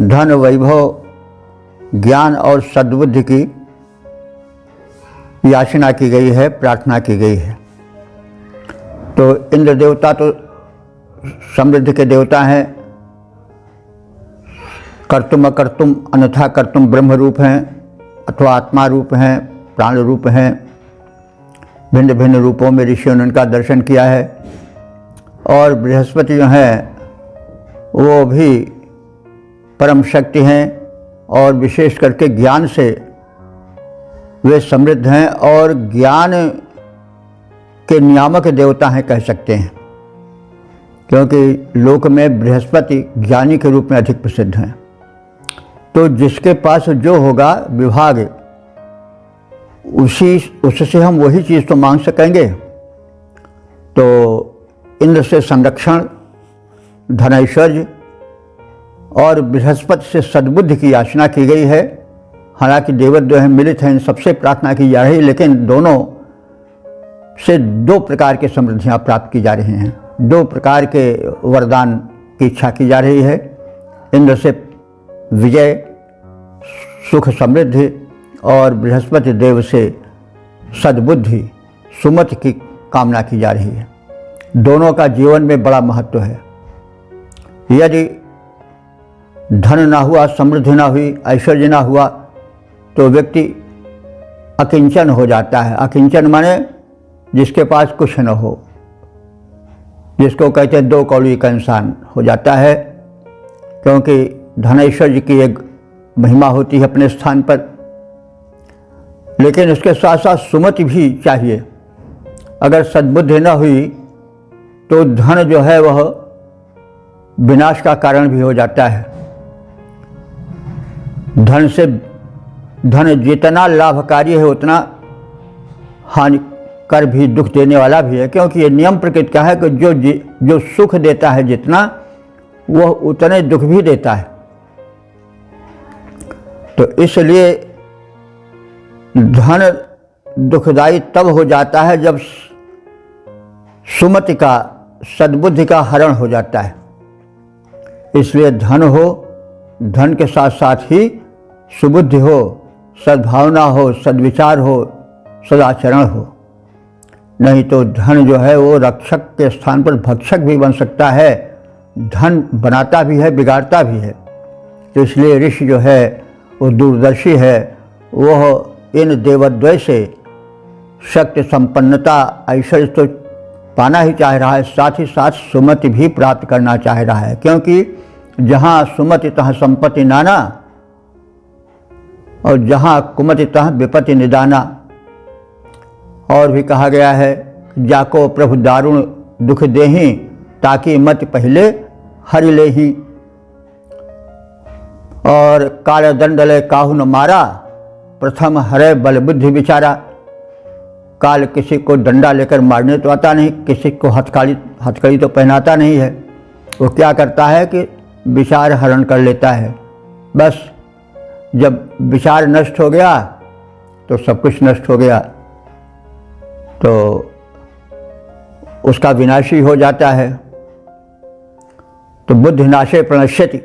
A: धन वैभव, ज्ञान और सद्बुद्धि की याचना की गई है, प्रार्थना की गई है। तो इंद्र देवता तो समृद्धि के देवता हैं, कर्तुम अकर्तुम अन्यथा कर्तुम ब्रह्म रूप हैं अथवा आत्मा रूप हैं, प्राण रूप हैं। भिन्न भिन्न रूपों में ऋषियों ने उनका दर्शन किया है। और बृहस्पति जो हैं वो भी परम शक्ति हैं और विशेष करके ज्ञान से वे समृद्ध हैं और ज्ञान के नियामक देवता हैं कह सकते हैं, क्योंकि लोक में बृहस्पति ज्ञानी के रूप में अधिक प्रसिद्ध हैं। तो जिसके पास जो होगा विभाग, उससे हम वही चीज़ तो मांग सकेंगे। तो इंद्र से संरक्षण, धनैश्वर्य और बृहस्पति से सद्बुद्धि की याचना की गई है। हालांकि देवद्वय हैं, मिलित हैं, इन सबसे प्रार्थना की जा रही है, लेकिन दोनों से दो प्रकार के समृद्धियाँ प्राप्त की जा रही हैं, दो प्रकार के वरदान की इच्छा की जा रही है। इंद्र से विजय, सुख समृद्धि और बृहस्पति देव से सद्बुद्धि, सुमति की कामना की जा रही है। दोनों का जीवन में बड़ा महत्व है। यदि धन ना हुआ, समृद्धि ना हुई, ऐश्वर्य ना हुआ तो व्यक्ति अकिंचन हो जाता है। अकिंचन माने जिसके पास कुछ न हो, जिसको कहते हैं दो कौड़ी का इंसान हो जाता है, क्योंकि धन ऐश्वर्य की एक महिमा होती है अपने स्थान पर, लेकिन उसके साथ साथ सुमति भी चाहिए। अगर सद्बुद्धि न हुई तो धन जो है वह विनाश का कारण भी हो जाता है। धन जितना लाभकारी है उतना हानिकर भी, दुख देने वाला भी है, क्योंकि ये नियम प्रकृति का है कि जो सुख देता है जितना, वह उतने दुख भी देता है। तो इसलिए धन दुखदायी तब हो जाता है जब सुमति का, सद्बुद्धि का हरण हो जाता है। इसलिए धन हो, धन के साथ साथ ही सुबुद्धि हो, सद्भावना हो, सद्विचार हो, सदाचरण हो। नहीं तो धन जो है वो रक्षक के स्थान पर भक्षक भी बन सकता है। धन बनाता भी है, बिगाड़ता भी है। तो इसलिए ऋषि जो है वो दूरदर्शी है, वह इन देवद्वय से शक्ति संपन्नता, ऐश्वर्य तो पाना ही चाह रहा है, साथ ही साथ सुमति भी प्राप्त करना चाह रहा है, क्योंकि जहाँ सुमति तहाँ संपत्ति नाना और जहाँ कुमति तहाँ विपत्ति निदाना। और भी कहा गया है, जाको प्रभु दारुण दुख देहि, ताकि मत पहले हरि लेहि। और काल दंडले काहू न मारा, प्रथम हरे बल बुद्धि विचारा। काल किसी को डंडा लेकर मारने तो आता नहीं, किसी को हथकड़ी तो पहनाता नहीं है। वो क्या करता है कि विचार हरण कर लेता है। बस जब विचार नष्ट हो गया तो सब कुछ नष्ट हो गया, तो उसका विनाशी हो जाता है। तो बुद्धि नाशे प्रणश्यति,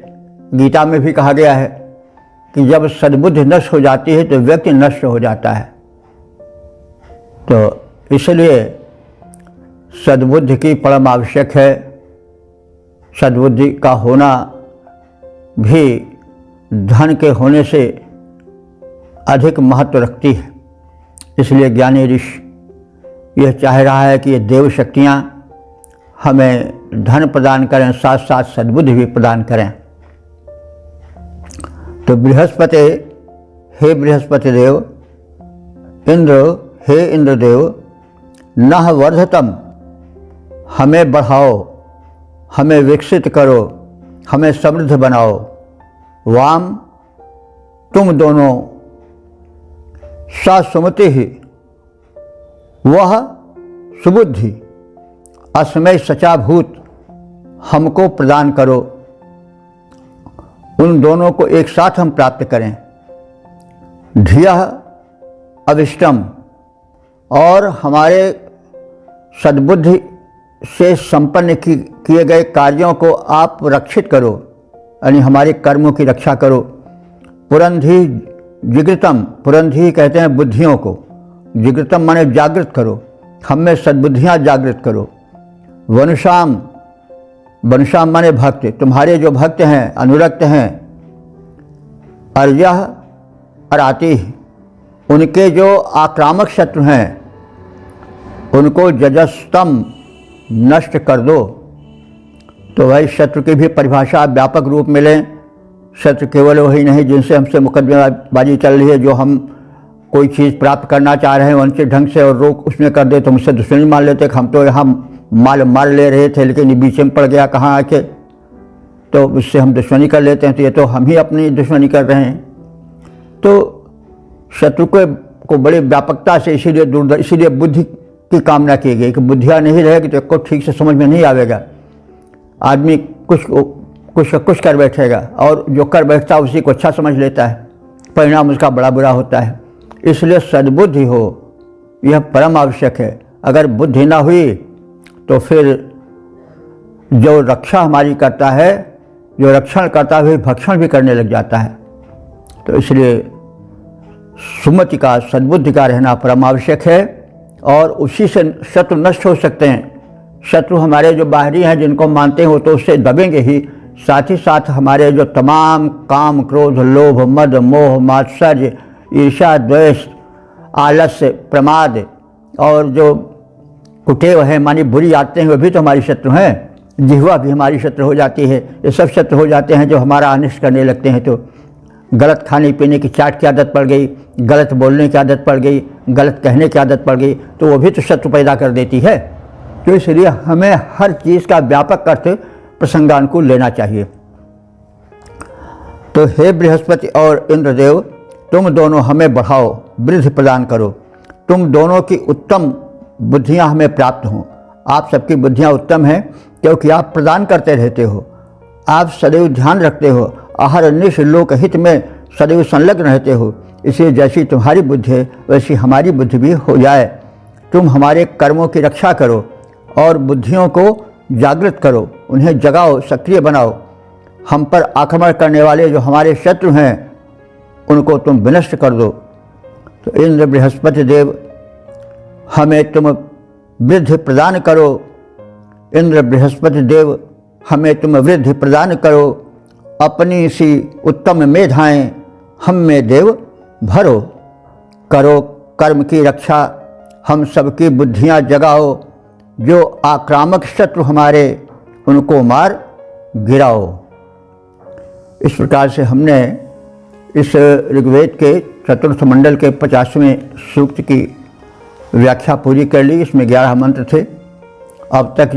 A: गीता में भी कहा गया है कि जब सद्बुद्धि नष्ट हो जाती है तो व्यक्ति नष्ट हो जाता है। तो इसलिए सद्बुद्धि की परम आवश्यक है। सद्बुद्धि का होना भी धन के होने से अधिक महत्व रखती है। इसलिए ज्ञानी ऋषि यह चाह रहा है कि ये देव शक्तियाँ हमें धन प्रदान करें, साथ साथ सद्बुद्धि भी प्रदान करें। तो बृहस्पति, हे बृहस्पति देव, इंद्र, हे इंद्रदेव, नः वर्धतम, हमें बढ़ाओ, हमें विकसित करो, हमें समृद्ध बनाओ। वाम, तुम दोनों, सा सुमति ही, वह सुबुद्धि, अस्मै सचाभूत, हमको प्रदान करो। उन दोनों को एक साथ हम प्राप्त करें। धियः अविष्टम, और हमारे सद्बुद्धि से संपन्न किए गए कार्यों को आप रक्षित करो, यानी हमारे कर्मों की रक्षा करो। पुरंधी जिग्रतम, पुरंधी कहते हैं बुद्धियों को, जिग्रतम माने जागृत करो, हम में सद्बुद्धियाँ जागृत करो। वनुषाम, वनुषाम माने भक्त, तुम्हारे जो भक्त हैं, अनुरक्त हैं। अर्यः अराति, उनके जो आक्रामक शत्रु हैं उनको जजस्तम, नष्ट कर दो। तो भाई शत्रु की भी परिभाषा व्यापक रूप में लें। शत्रु केवल वही नहीं जिनसे हमसे मुकदमेबाजी चल रही है, जो हम कोई चीज़ प्राप्त करना चाह रहे हैं उनसे ढंग से और रोक उसमें कर दे तो मुझसे दुश्मनी मान लेते। हम तो यहाँ माल मार ले रहे थे, लेकिन ये बीच में पड़ गया कहाँ आके, तो उससे हम दुश्मनी कर लेते हैं। तो ये तो हम ही अपनी दुश्मनी कर रहे हैं। तो शत्रु को बड़ी व्यापकता से इसीलिए बुद्धि की कामना की गई कि बुद्धियाँ नहीं रहेगी तो को ठीक से समझ में नहीं आवेगा। आदमी कुछ कर बैठेगा और जो कर बैठता है उसी को अच्छा समझ लेता है, परिणाम उसका बड़ा बुरा होता है। इसलिए सद्बुद्धि हो, यह परम आवश्यक है। अगर बुद्धि ना हुई तो फिर जो रक्षा हमारी करता है, जो रक्षण करता है, भक्षण भी करने लग जाता है। तो इसलिए सुमति का, सद्बुद्धि का रहना परम आवश्यक है और उसी से शत्रु नष्ट हो सकते हैं। शत्रु हमारे जो बाहरी हैं जिनको मानते हो तो उससे दबेंगे ही, साथ ही साथ हमारे जो तमाम काम, क्रोध, लोभ, मद, मोह, मात्सर्य, ईर्ष्या, द्वेष, आलस्य, प्रमाद और जो कुटेव है मानी बुरी आदतें हैं, वो भी तो हमारी शत्रु हैं। जिह्वा भी हमारी शत्रु हो जाती है। ये सब शत्रु हो जाते हैं जो हमारा अनिष्ट करने लगते हैं। तो गलत खाने पीने की चाट की आदत पड़ गई, गलत बोलने की आदत पड़ गई, गलत कहने की आदत पड़ गई, तो वो भी तो शत्रु पैदा कर देती है। तो इसलिए हमें हर चीज़ का व्यापक अर्थ प्रसंगानुकूल लेना चाहिए। तो हे बृहस्पति और इंद्रदेव, तुम दोनों हमें बढ़ाओ, वृद्धि प्रदान करो। तुम दोनों की उत्तम बुद्धियां हमें प्राप्त हों। आप सबकी बुद्धियां उत्तम हैं क्योंकि आप प्रदान करते रहते हो। आप सदैव ध्यान रखते हो, आहार निश लोक हित में सदैव संलग्न रहते हो। इसलिए जैसी तुम्हारी बुद्धि है वैसी हमारी बुद्धि भी हो जाए। तुम हमारे कर्मों की रक्षा करो और बुद्धियों को जागृत करो, उन्हें जगाओ, सक्रिय बनाओ। हम पर आक्रमण करने वाले जो हमारे शत्रु हैं उनको तुम विनष्ट कर दो। तो इंद्र बृहस्पति देव, हमें तुम वृद्धि प्रदान करो। इंद्र बृहस्पति देव, हमें तुम वृद्धि प्रदान करो। अपनी सी उत्तम मेधाएं हम में देव भरो। करो कर्म की रक्षा, हम सबकी बुद्धियां जगाओ। जो आक्रामक शत्रु हमारे, उनको मार गिराओ। इस प्रकार से हमने इस ऋग्वेद के चतुर्थ मंडल के 50वें सूक्त की व्याख्या पूरी कर ली। इसमें 11 मंत्र थे। अब तक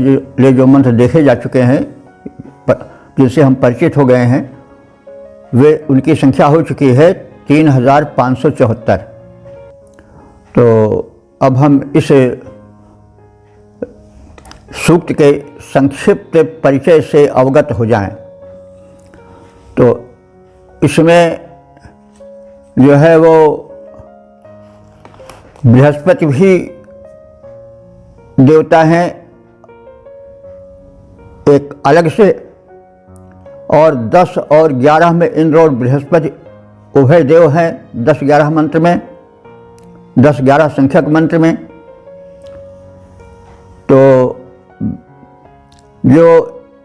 A: जो मंत्र देखे जा चुके हैं, जिनसे हम परिचित हो गए हैं, वे उनकी संख्या हो चुकी है 3574। तो अब हम इस सूक्त के संक्षिप्त परिचय से अवगत हो जाएं। तो इसमें जो है वो बृहस्पति भी देवता हैं एक अलग से, और 10 और 11 में इंद्र और बृहस्पति उभय देव हैं। 10-11 मंत्र में, 10-11 संख्यक मंत्र में। तो जो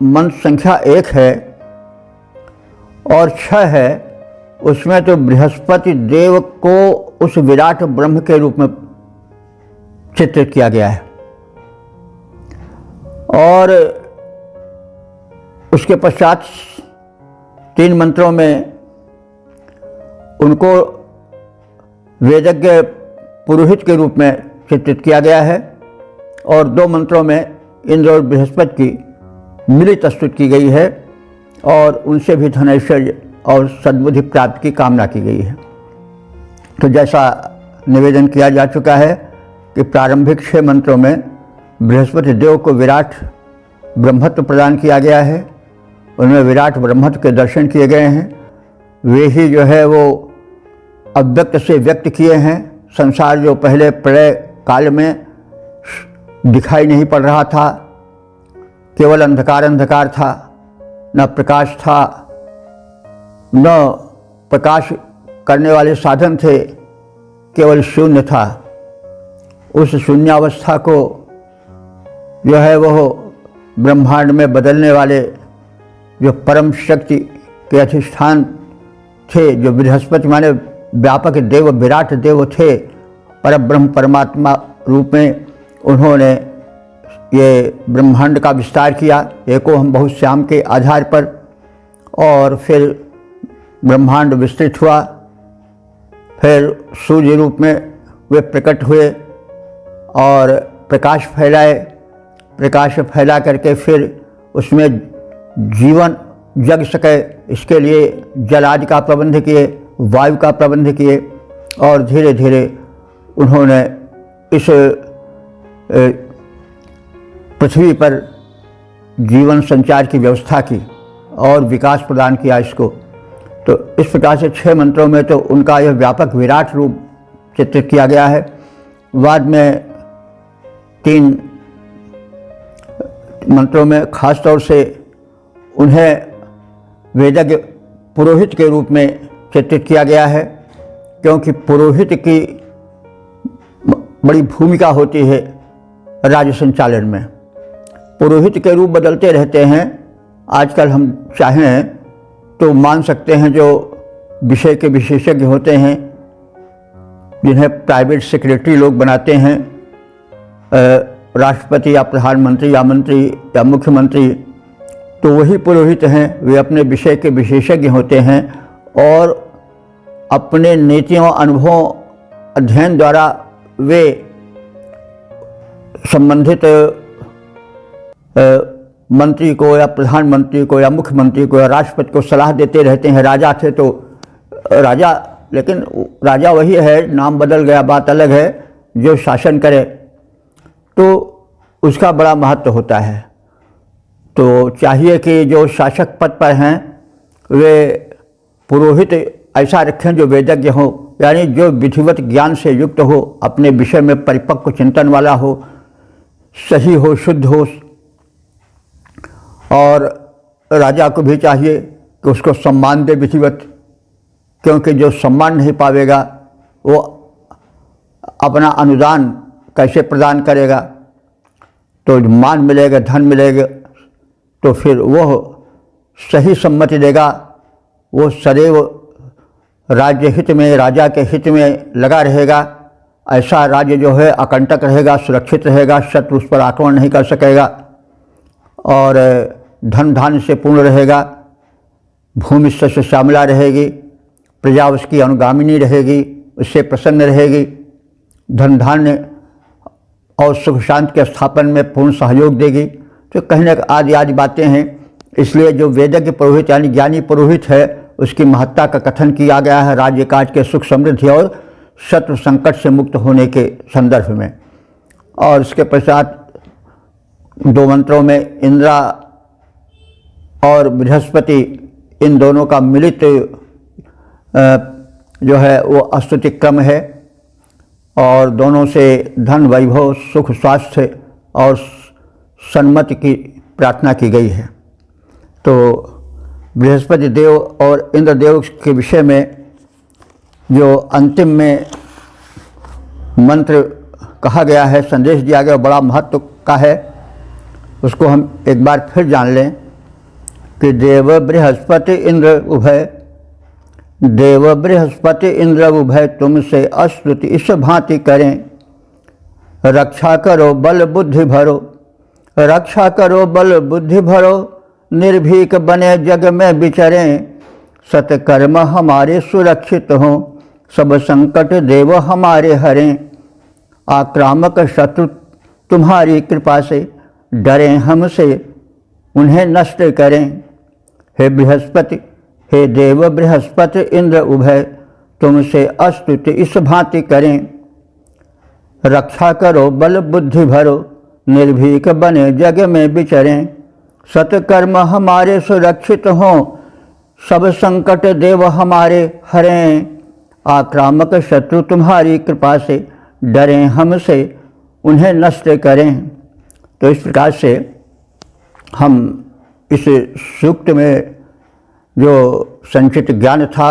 A: मंत्र संख्या 1 है और 6 है, उसमें तो बृहस्पति देव को उस विराट ब्रह्म के रूप में चित्रित किया गया है। और उसके पश्चात 3 मंत्रों में उनको वेदज्ञ पुरोहित के रूप में चित्रित किया गया है, और 2 मंत्रों में इंद्र और बृहस्पति की मिलित स्तुति की गई है, और उनसे भी धनैश्वर्य और सद्बुद्धि प्राप्ति की कामना की गई है। तो जैसा निवेदन किया जा चुका है कि प्रारंभिक 6 मंत्रों में बृहस्पति देव को विराट ब्रह्मत्व प्रदान किया गया है। उनमें विराट ब्रह्मत्व के दर्शन किए गए हैं। वे ही जो है वो अव्यक्त से व्यक्त किए हैं। संसार जो पहले प्रलय काल में दिखाई नहीं पड़ रहा था, केवल अंधकार अंधकार था, न प्रकाश था, न प्रकाश करने वाले साधन थे, केवल शून्य था। उस शून्यावस्था को जो है वह ब्रह्मांड में बदलने वाले जो परम शक्ति के अधिष्ठान थे, जो बृहस्पति माने व्यापक देव, विराट देव थे, परब्रह्म परमात्मा रूप में उन्होंने ये ब्रह्मांड का विस्तार किया एको हम बहुश्याम के आधार पर। और फिर ब्रह्मांड विस्तृत हुआ, फिर सूर्य रूप में वे प्रकट हुए और प्रकाश फैलाए। प्रकाश फैला करके फिर उसमें जीवन जग सके, इसके लिए जल आदि का प्रबंध किए, वायु का प्रबंध किए, और धीरे धीरे उन्होंने इस पृथ्वी पर जीवन संचार की व्यवस्था की और विकास प्रदान किया इसको। तो इस प्रकार से 6 मंत्रों में तो उनका यह व्यापक विराट रूप चित्रित किया गया है। बाद में 3 मंत्रों में खास तौर से उन्हें वेदज्ञ पुरोहित के रूप में चित्रित किया गया है, क्योंकि पुरोहित की बड़ी भूमिका होती है राज्य संचालन में। पुरोहित के रूप बदलते रहते हैं, आजकल हम चाहें तो मान सकते हैं जो विषय के विशेषज्ञ होते हैं, जिन्हें प्राइवेट सेक्रेटरी लोग बनाते हैं, राष्ट्रपति या प्रधानमंत्री या मंत्री या मुख्यमंत्री, तो वही पुरोहित हैं। वे अपने विषय के विशेषज्ञ होते हैं और अपने नीतियों, अनुभवों, अध्ययन द्वारा वे संबंधित मंत्री को या प्रधानमंत्री को या मुख्यमंत्री को या राष्ट्रपति को सलाह देते रहते हैं। राजा थे तो राजा, लेकिन राजा वही है, नाम बदल गया, बात अलग है। जो शासन करे तो उसका बड़ा महत्व होता है। तो चाहिए कि जो शासक पद पर हैं वे पुरोहित ऐसा रखें जो वेदज्ञ हो, यानी जो विधिवत ज्ञान से युक्त हो, अपने विषय में परिपक्व चिंतन वाला हो, सही हो, शुद्ध हो। और राजा को भी चाहिए कि उसको सम्मान दे विधिवत, क्योंकि जो सम्मान नहीं पावेगा वो अपना अनुदान कैसे प्रदान करेगा। तो मान मिलेगा, धन मिलेगा, तो फिर वो सही सम्मति देगा, वो सदैव राज्य हित में, राजा के हित में लगा रहेगा। ऐसा राज्य जो है अकंटक रहेगा, सुरक्षित रहेगा, शत्रु उस पर आक्रमण नहीं कर सकेगा और धन धान्य से पूर्ण रहेगा, भूमि सस्य श्यामला रहेगी, प्रजा उसकी अनुगामिनी रहेगी, उससे प्रसन्न रहेगी, धन धान्य और सुख शांति के स्थापन में पूर्ण सहयोग देगी। तो कहने आदि आदि बातें हैं। इसलिए जो वेदज्ञ पुरोहित यानी ज्ञानी पुरोहित है, उसकी महत्ता का कथन किया गया है राज्य काज के सुख समृद्धि और शत्रु संकट से मुक्त होने के संदर्भ में। और इसके पश्चात 2 मंत्रों में इंद्रा और बृहस्पति, इन दोनों का मिलित जो है वो स्तुति क्रम है और दोनों से धन, वैभव, सुख, स्वास्थ्य और सन्मति की प्रार्थना की गई है। तो बृहस्पति देव और इंद्रदेव के विषय में जो अंतिम में मंत्र कहा गया है, संदेश दिया गया, बड़ा महत्व का है। उसको हम एक बार फिर जान लें कि देव बृहस्पति इंद्र उभय, देव बृहस्पति इंद्र उभय तुमसे अस्तुति इस भांति करें। रक्षा करो बल बुद्धि भरो, रक्षा करो बल बुद्धि भरो, निर्भीक बने जग में विचरें। सत्कर्म हमारे सुरक्षित हों, सब संकट देव हमारे हरें। आक्रामक शत्रु तुम्हारी कृपा से, डरें हमसे उन्हें नष्ट करें। हे बृहस्पति, हे देव बृहस्पति इंद्र उभय तुमसे अस्तुति इस भांति करें। रक्षा करो बल बुद्धि भरो, निर्भीक बने जग में विचरें। सत्कर्म हमारे सुरक्षित हों, सब संकट देव हमारे हरें। आक्रामक शत्रु तुम्हारी कृपा से, डरें हमसे उन्हें नष्ट करें। तो इस प्रकार से हम इस सूक्त में जो संचित ज्ञान था,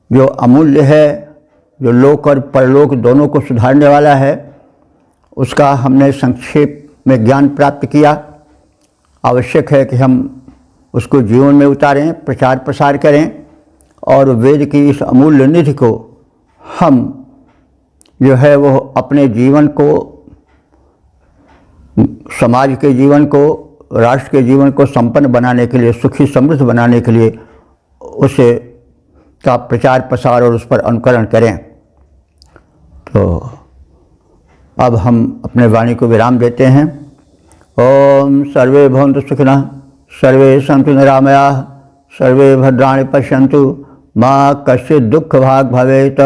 A: जो अमूल्य है, जो लोक और परलोक दोनों को सुधारने वाला है, उसका हमने संक्षेप में ज्ञान प्राप्त किया। आवश्यक है कि हम उसको जीवन में उतारें, प्रचार प्रसार करें और वेद की इस अमूल्य निधि को हम जो है वो अपने जीवन को, समाज के जीवन को, राष्ट्र के जीवन को संपन्न बनाने के लिए, सुखी समृद्ध बनाने के लिए उसे का प्रचार प्रसार और उस पर अनुकरण करें। तो अब हम अपने वाणी को विराम देते हैं। ओम सर्वे भवन्तु सुखिनः, सर्वे सन्तु निरामयाः, सर्वे भद्राणि पश्यन्तु, मा कश्चित् दुःख भाग् भवेत्।